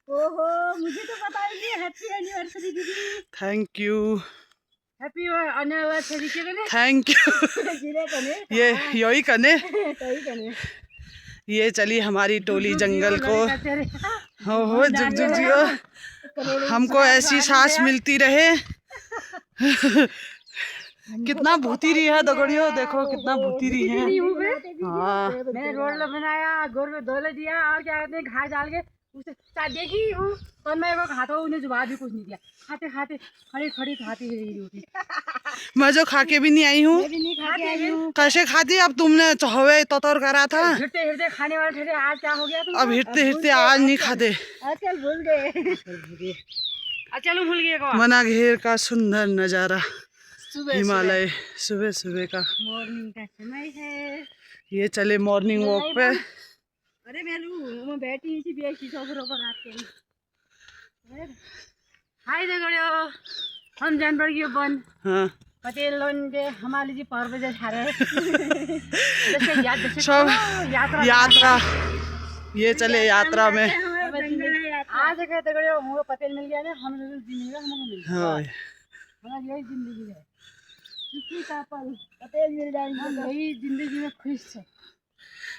ओहो मुझे तो पता ही नहीं। हैप्पी एनिवर्सरी दीदी। Thank you. हैप्पी एनिवर्सरी के लिए थैंक यू। ये यही कने ये चली हमारी टोली जंगल को। हो जुग जुग जियो, हमको ऐसी सांस मिलती रहे। कितना भूती रही है दगड़ियो, देखो कितना भूती रही है। हाँ मैंने रोड बनाया, गोर में धोले दिया और क्या कहते हैं घास डाल के उसे देखी हूँ। पर मैं वो खाता हूँ, उन्हें जवाब भी कुछ नहीं दिया। खाते खाते खड़ी खड़ी खाती रही रोटी। मैं जो खा के भी नहीं आई हूँ। कैसे खाती? अब तुमने चौवे तौर करा था। हिरते हिरते खाने वाले थे, आज क्या हो गया तुम? अब हिरते हिरते आज नहीं खाते। चल भूल गए। चलो भूल गए। मना घेर का सुंदर नजारा, हिमालय सुबह सुबह का। मॉर्निंग का समय है। ये चले मॉर्निंग वॉक पे। अरे मैं बैठी थी बेची सोफरों पर रात के। हाय दगड़ियो, हम जान पड़ गए बन। हाँ पटेल लोन दे हमारे जी पर बजे छारे। सब यात्रा, ये चले यात्रा में। आज कहते गड़ियो पटेल मिल गया ना, हम मिल गया, हमको मिल गया। हाँ हमारी यही जिंदगी है, खुशी का पल पटेल मिल जाएंगे, यही जिंदगी में खुश है।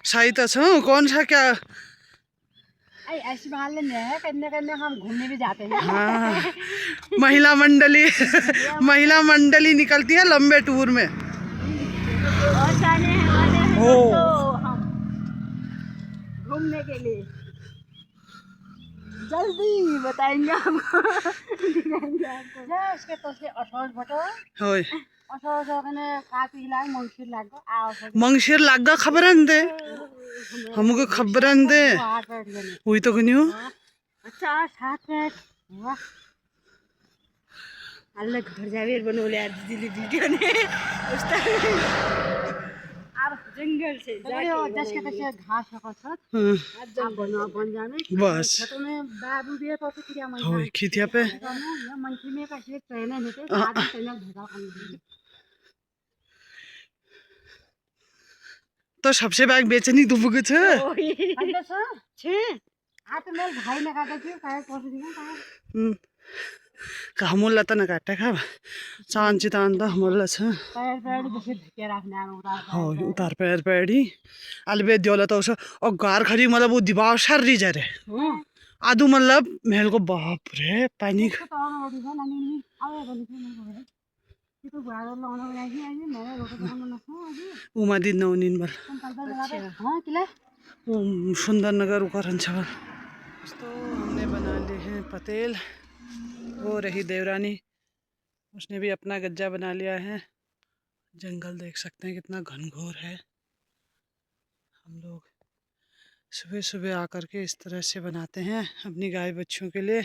सही तो छो, कौन सा क्या ऐसी बहाने है, करने करने हम घूमने भी जाते हैं। हाँ महिला मंडली निकलती है लंबे टूर में। और जाने वाले हम घूमने के लिए जल्दी बताएंगे आपको। इसके तो से 18 बटो होय 18 कने काटी लाग मंगशिर लागो आ मंगशिर लागो खबरन दे, हमको खबरन दे। हुई तो कनी हो। अच्छा 7 मिनट वाह। अल्लाह घर जावे बनवले आज दीदी ने उस्ता। अब जंगल से जाके जैसे कैसे घास सकत अब बन जाने बस खेतों में बाबू दिए तो क्या मन होय खितिया पे या मंकी में कैसे ट्रेन होते आदमी ट्रेन भेजा कर। तो सबसे बैग बेचनी दुबुक छ छे आ तो मेरे भाई ने काटा क्यों काय पोस दिया का हमला त न काटे खा चांची तान त हमला छ पैर पैर जैसे धके रखना उतार हो उतार पैर पैडी अलबे दियोला तो और गार खरी मतलब वो दिवार सर री जा रे आदू मतलब महल को बाप रे पानी उमा दिन नौनिन बल सुंदर नगर उकरन छ। तो हमने बना लिए हैं पतेल। वो रही देवरानी, उसने भी अपना गज्जा बना लिया है। जंगल देख सकते हैं कितना घनघोर है। हम लोग सुबह सुबह आकर के इस तरह से बनाते हैं अपनी गाय बच्चों के लिए।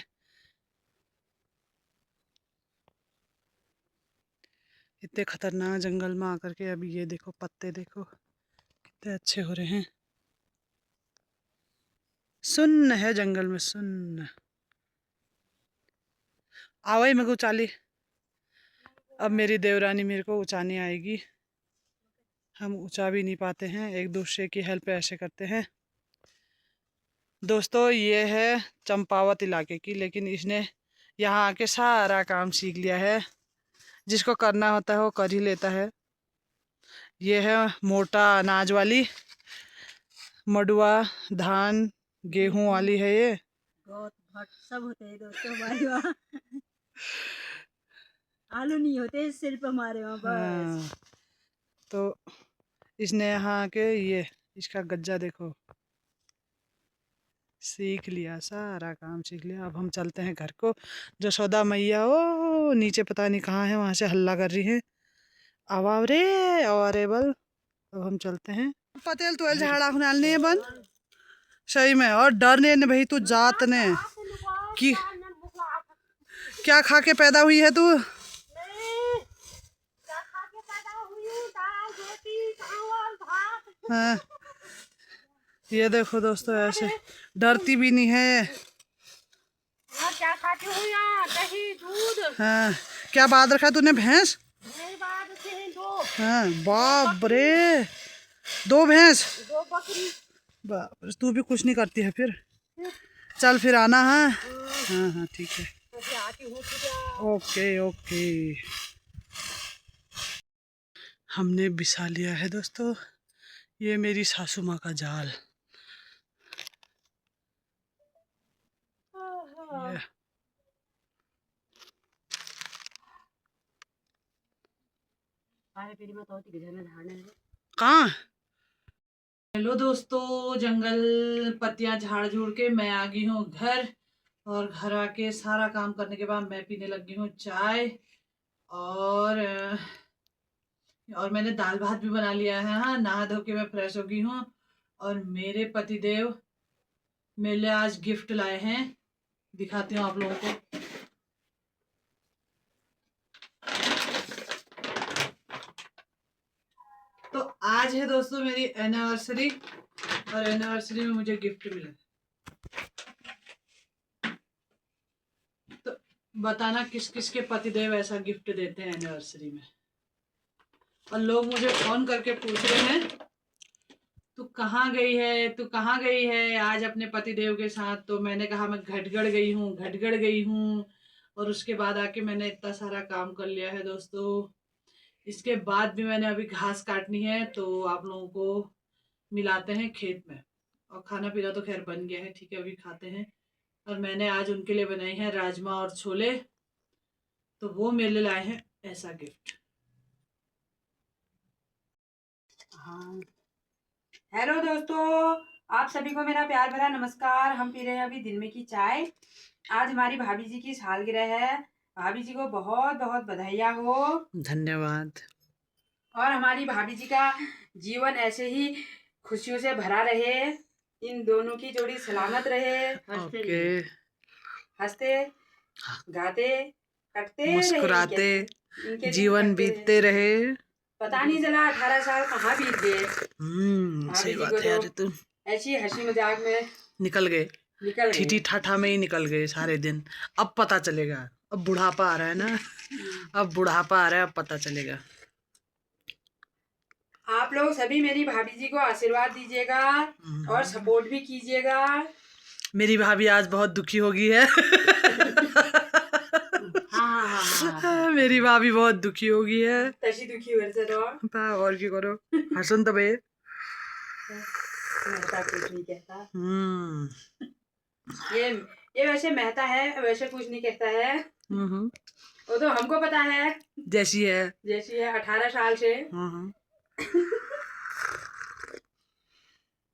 इतने खतरनाक जंगल में आकर के अभी ये देखो पत्ते देखो कितने अच्छे हो रहे हैं। सुन्न है जंगल में, सुन्न। आवाई मेरे को चाली। अब मेरी देवरानी मेरे को ऊंचाने आएगी। हम ऊंचा भी नहीं पाते हैं, एक दूसरे की हेल्प ऐसे करते हैं। दोस्तों ये है चंपावत इलाके की, लेकिन इसने यहाँ आके सारा काम सीख लिया है। जिसको करना होता है वो कर ही लेता है। ये है मोटा अनाज वाली, मडुआ धान गेहूं वाली है ये। सब होते हैं दोस्तों हमारे वहाँ। आलू नहीं होते सिर्फ हमारे वहाँ बस। तो इसने यहाँ आके ये इसका गज्जा देखो सीख लिया, सारा काम सीख लिया। अब हम चलते हैं घर को। जसोदा मैया ओ नीचे पता नहीं कहाँ है, वहाँ से हल्ला कर रही है आवाज रे अरे बल। अब हम चलते हैं। पतेल तो झाड़ा खुनालने है बन सही में, और डर ने भाई तू जात ने कि क्या खा के पैदा हुई है तू? हाँ ये देखो दोस्तों ऐसे डरती भी नहीं है। क्या खाती हूँ यार? दही दूध। हाँ क्या बाद रखा तूने? भैंस? दो। हाँ बाप रे, 2 भैंस, 2 बकरी। बाप रे, तू भी कुछ नहीं करती है फिर? चल फिर आना है। हाँ हाँ ठीक है, ओके ओके। हमने बिछा लिया है दोस्तों, ये मेरी सासू माँ का जाल। ये कहाँ? हेलो दोस्तों, जंगल पत्तियां झाड़ झूड़ के मैं आ गई हूँ घर, और घर आके सारा काम करने के बाद मैं पीने लगी हूँ चाय। और मैंने दाल भात भी बना लिया है। हाँ, नहा धो के मैं फ्रेश हो गई हूँ। और मेरे पतिदेव मेरे लिए आज गिफ्ट लाए हैं, दिखाती हूँ आप लोगों को। तो आज है दोस्तों मेरी एनिवर्सरी, और एनिवर्सरी में मुझे गिफ्ट मिला। तो बताना किस किस के पतिदेव ऐसा गिफ्ट देते हैं एनिवर्सरी में। और लोग मुझे फोन करके पूछ रहे हैं, तू कहाँ गई है, तू कहाँ गई है आज अपने पतिदेव के साथ? तो मैंने कहा मैं घटगढ़ गई हूँ, घटगढ़ गई हूँ। और उसके बाद आके मैंने इतना सारा काम कर लिया है दोस्तों। इसके बाद भी मैंने अभी घास काटनी है, तो आप लोगों को मिलाते हैं खेत में। और खाना पीना तो खैर बन गया है, ठीक है, अभी खाते हैं। और मैंने आज उनके लिए बनाई है राजमा और छोले, तो वो मेरे लिए लाए हैं ऐसा गिफ्ट। हाँ, हेलो दोस्तों, आप सभी को मेरा प्यार भरा नमस्कार। हम पी रहे हैं अभी दिन में की चाय। आज हमारी भाभी जी की सालगिरह है। भाभी जी को बहुत बहुत बधाइयाँ हो। धन्यवाद। और हमारी भाभी जी का जीवन ऐसे ही खुशियों से भरा रहे, इन दोनों की जोड़ी सलामत रहे, ओके। हंसते गाते कटते मुस्कुराते रहे, इनके दिन जीवन कटते बीतते रहे। पता नहीं चला 18 साल कहाँ बीत गए। सही भाभी जी बात को है यार, तो तू ऐसी हंसी मजाक में निकल गए, निकल ठीठी गए। ठाठा में ही निकल गए सारे दिन। अब पता चलेगा, अब बुढ़ापा आ रहा है ना, अब बुढ़ापा आ रहा है, अब पता चलेगा। आप लोग सभी मेरी भाभी जी को आशीर्वाद दीजिएगा और सपोर्ट भी कीजिएगा। मेरी भाभी आज बहुत दुखी होगी है। हाँ। मेरी भाभी बहुत दुखी होगी है। तशी दुखी हो रहे तो और की करो, हसन तो बे। मेहता कुछ नहीं कहता। हम्म ये वैसे मेहता है, वैसे कुछ नहीं कहता है। वो तो हमको पता है जैसी है 18 साल से।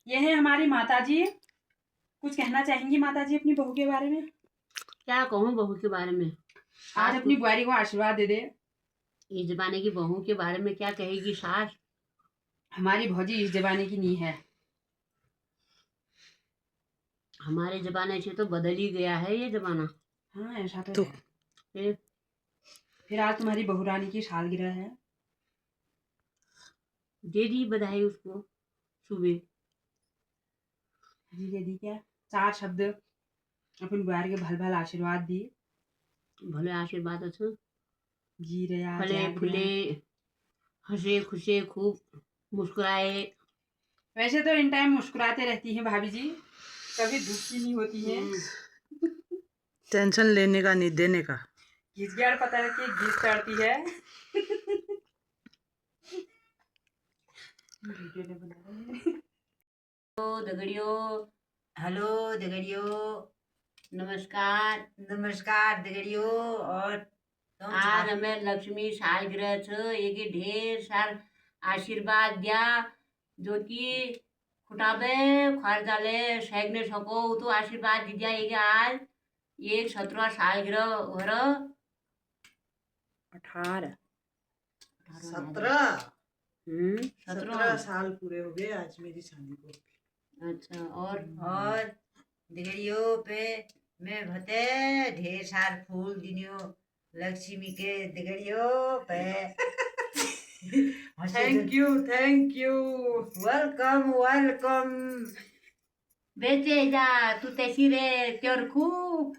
ये है हमारी माताजी। कुछ कहना चाहेंगी माताजी अपनी बहू के बारे में? क्या कहूँ बहू के बारे में? आज अपनी बुआरी को आशीर्वाद दे दे। इस जमाने की बहू के बारे में क्या कहेगी सास? हमारी भौजी इस जमाने की नहीं है। हमारे जमाने से तो बदल ही गया है ये जमाना। हाँ ऐसा तो है। फिर आज तुम्हारी बहू रानी की सालगिरह है। दे दी बधाई उसको सुबह। जी दे दी क्या? 4 शब्द अपन बुआरी के भल भल आशीर्वाद दी। भले आशीर्वाद अच्छो जी रहा फले फूले, हंसे खुशे, खूब मुस्कुराए। वैसे तो इन टाइम मुस्कुराते रहती हैं भाभी जी, कभी दुखी नहीं होती हैं। टेंशन लेने का नहीं, देने का। घिसगड़ पता के घिस चढ़ती है। हेलो दगड़ियो, नमस्कार नमस्कार दगड़ियो। और आज हमें लक्ष्मी सालगिरह छ, एक ढेर सार आशीर्वाद दिया जो कि खुटाबे खर्जाले सेगने सको तो आशीर्वाद दिया। एक आज एक 17 सालगिरह हो र 18 17 17 साल पूरे हो गए आज मेरी शादी को। अच्छा। और दगड़ियों पे मैं भते ढेर सार फूल दिनियो लक्ष्मी के दगड़ियों पे। Thank you welcome welcome. बेचे जा तू तैसी रे त्योर खूब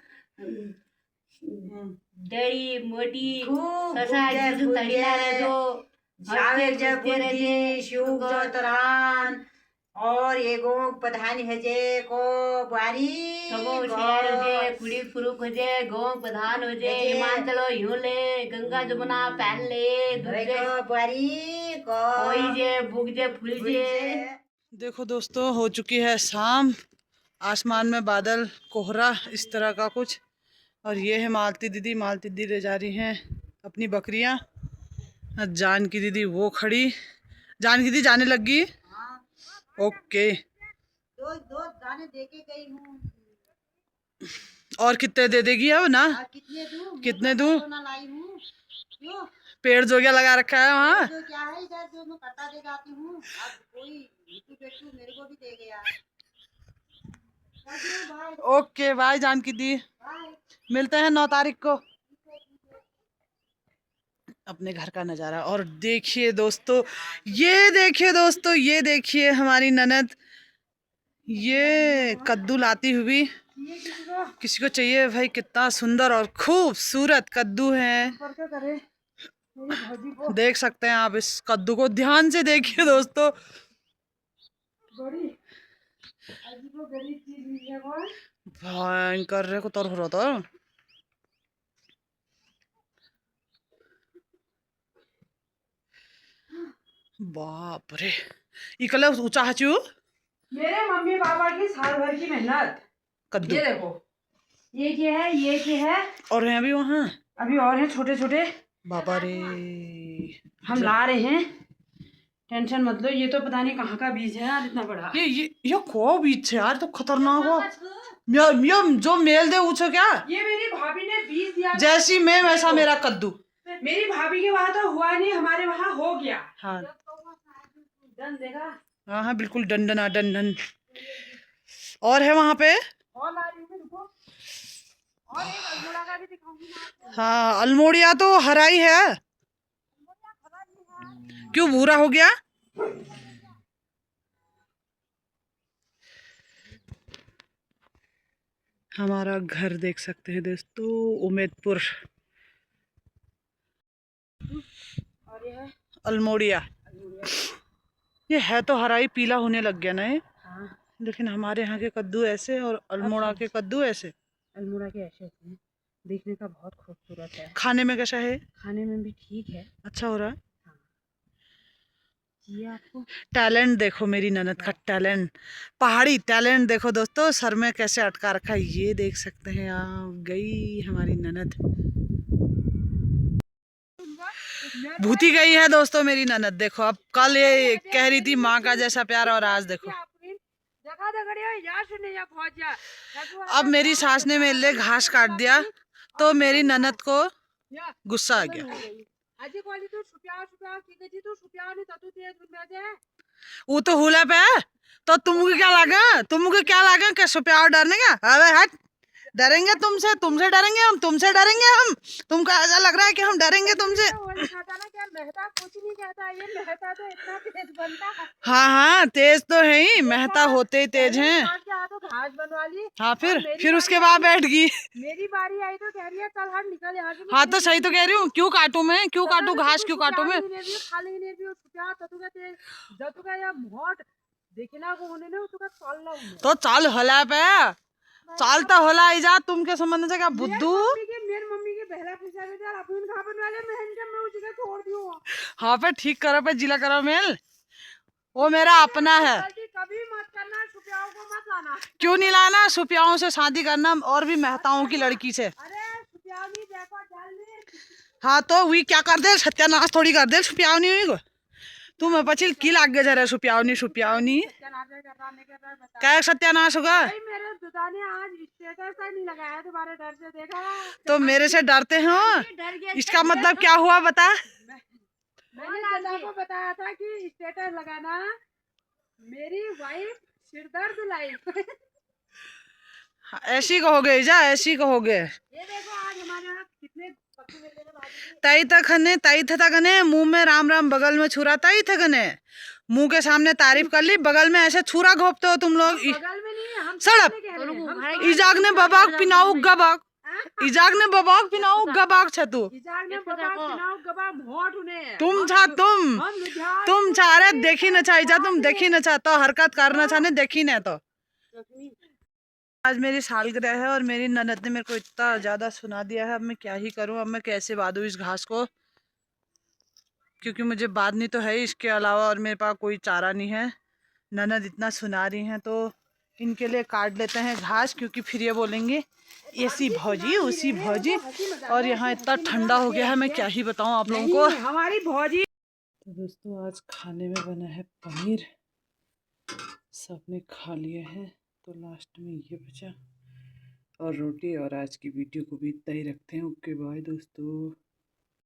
दड़ी मोटी ससा तड़ीला रे जो जावे जय बुद्धि शिव जो तरान और एगो प्रधान हजे को बुआरी सबो शेर हजे कुड़ी फुरुक हजे गोंग प्रधान हजे हिमाचल ह्यूले गंगा जमुना पहले दूजे को बुआरी को कोई जे बुग जे फुल जे। देखो दोस्तों, हो चुकी है शाम। आसमान में बादल, कोहरा इस तरह का कुछ। और ये है मालती दीदी। मालती दीदी ले जा रही हैं अपनी बकरियां। जानकी दीदी वो खड़ी। जानकी दीदी जाने लगी। ओके। दो दाने देके गई हूँ। और कितने दे देगी अब ना? कितने दूं? लाई हूँ। क्यों? पेड़ जोगिया लगा रखा है वहाँ। जो क्या है इधर जो मैं कटा दे जाती हूँ। अब कोई बेटू मेरे को भी दे गया। ओके बाय जानकी दी। मिलते हैं 9 तारीख को। अपने घर का नज़ारा। और देखिए दोस्तों, ये देखिए हमारी ननद ये कद्दू लाती हुई। किसी को चाहिए भाई? कितना सुंदर और खूबसूरत कद्दू है। देख सकते हैं आप इस कद्दू को, ध्यान से देखिए दोस्तों। भयंकर रे को तर हो रहा था। बाप रे, इकले ऊंचा हचू। मेरे मम्मी पापा की साल भर की मेहनत। कद्दू ये देखो, ये है। और हैं अभी वहाँ? अभी और हैं छोटे छोटे। बाबा रे, हम ला रहे हैं, टेंशन मत लो। ये तो पता नहीं कहाँ का बीज है यार, इतना बड़ा। ये को बीज है यार, तो खतरनाक हो। जो मेल दे पूछो क्या? ये मेरी भाभी ने बीज दिया। जैसी मैं वैसा मेरा कद्दू। मेरी भाभी के वहाँ तो हुआ नहीं, हमारे वहाँ हो गया। हाँ डन देखा। हाँ हाँ बिल्कुल डंडना डंडन। और है वहाँ पे। और ला रही हूँ, रुको। और एक अल्मोड़ा का भी दिखाऊंगी मैं आपको। हाँ अल्मोड़िया तो हरा ही है। क्यों भूरा हो गया? हमारा घर देख सकते हैं दोस्तों, उम्मेदपुर। और ये है अल्मोड़िया। ये है तो हरा ही, पीला होने लग गया ना ये। हाँ। लेकिन हमारे यहाँ के कद्दू ऐसे और अल्मोड़ा के कद्दू ऐसे। अल्मोड़ा के ऐसे होते हैं, देखने का बहुत खूबसूरत है। खाने में कैसा है? खाने में भी ठीक है। अच्छा हो रहा है। ये आपको टैलेंट देखो, मेरी ननद का टैलेंट, पहाड़ी टैलेंट देखो दोस्तों। सर में कैसे अटका रखा है ये देख सकते हैं आप। गई हमारी ननद, भूती गई है दोस्तों मेरी ननद। देखो अब कल ये कह रही थी माँ का जैसा प्यार, और आज देखो। अब मेरी सास ने मेरे लिए घास काट दिया तो मेरी ननद को गुस्सा आ गया। वो तो हुला पे है, तो तुमको क्या लगा कि सुप्याव डरने का? अरे हट, डरेंगे तुमसे डरेंगे हम, तुमको ऐसा लग रहा है कि हम डरेंगे तुमसे? हाँ हाँ तेज तो है ही, मेहता होते ही तेज हैं। घास बनवा ली। हाँ फिर उसके बाद बैठ गई। मेरी बारी आई तो कह रही है चल हम निकल यहाँ से। हाँ तो सही तो कह रही हूँ, क्यों काटूं मैं? क्यों काटूं घास? क्यों काटूं मैं? तो चल होला पे, चाल तो होला ही जा। तुम के संबंध से क्या बुद्धू? मेरी मम्मी के बहला पूछा था यार अपन कहां बनवा ले, मैं उसी का छोड़ दियो। हाँ पे ठीक करो पे, जिला करो मेल, वो मेरा अपना है। कभी मत करना, सुपियाओं को मत लाना। क्यों नहीं लाना? सुपियाओं से शादी करना, और भी मेहताओं की लड़की से। अरे सुपियाओं नहीं देखो डाल में। हाँ तो वही क्या कर दे, सत्यानाश थोड़ी कर दे सुपियाओं नहीं हुई को। तुम पचिल की लाग गए जरा सुपियाओं नहीं क्या सत्यानाश होगा? मेरे दुदा ने आज स्टेटस नहीं लगाया तुम्हारे डर से, देखा? तो मेरे से डरते हो? इसका मतलब क्या हुआ बता? मैंने दादा को बताया था कि स्टेटस लगाना, मेरी वाइफ सिरदर्द लाइफ। ऐसी कहोगे जा, ऐसी कहोगे। ये देखो आज हमारे यहाँ कितने ताई तक ने मुंह में राम राम, बगल में छुरा। ताई तक ने मुंह के सामने तारीफ कर ली, बगल में ऐसे छुरा घोपते हो तुम लोग। बगल में नहीं, हम सड़प इजाग ने बबाक पिनाऊ गबाक। इजाक ने बबाक पिनाओ गबाक छ तू इजाक ने बबाक पिनाओ गबा भोट उन्हें तुम छा तुम हम लुधियाना तुम चाह रहे देखी न चाहे जा तुम देखी न चाहता हरकत करना चाहने देखी न तो आज मेरी सालगिरह है और मेरी ननद ने मेरे को इतना ज्यादा सुना दिया है। अब मैं क्या ही करूं, अब मैं कैसे बांधूं इस घास को, क्योंकि मुझे बांधनी तो है इसके अलावा और मेरे पास कोई चारा नहीं है। ननद इतना सुना रही हैं तो इनके लिए काट लेते हैं घास, क्योंकि फिर ये बोलेंगे ऐसी भौजी उसी भौजी। और यहाँ इतना ठंडा हो गया है, मैं क्या ही बताऊं आप लोगों को। हमारी भौजी। तो दोस्तों आज खाने में बना है पनीर, सबने खा लिए हैं तो लास्ट में ये बचा और रोटी। और आज की वीडियो को भी इतना ही रखते हैं। ओके बाय दोस्तों।